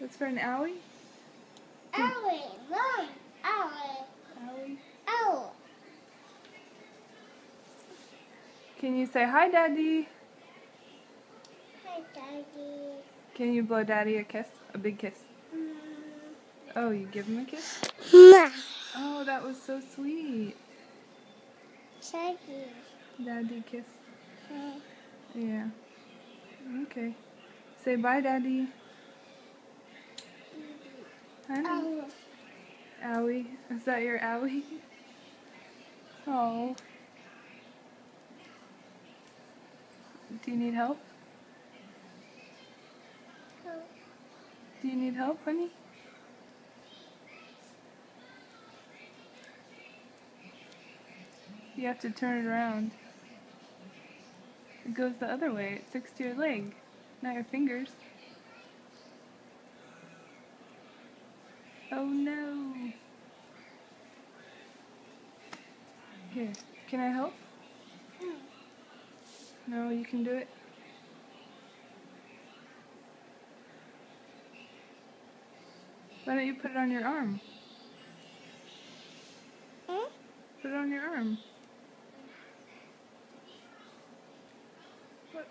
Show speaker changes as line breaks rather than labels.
That's for an owie?
Owie, Mom, owie,
Owie.
ow.
Can you say hi, Daddy?
Hi, Daddy.
Can you blow Daddy a kiss? A big kiss. Oh, you give him a kiss?
Mwah.
Oh, that was so sweet.
Daddy.
Daddy kiss. Yeah. Okay. Say bye, Daddy. Honey.
Ow.
Owie. Is that your owie? Oh. Do you need help? Do you need help, honey? You have to turn it around. It goes the other way. It sticks to your leg, not your fingers. Oh no. Here, can I help? No, you can do it. Why don't you put it on your arm? Put it on your arm. Look.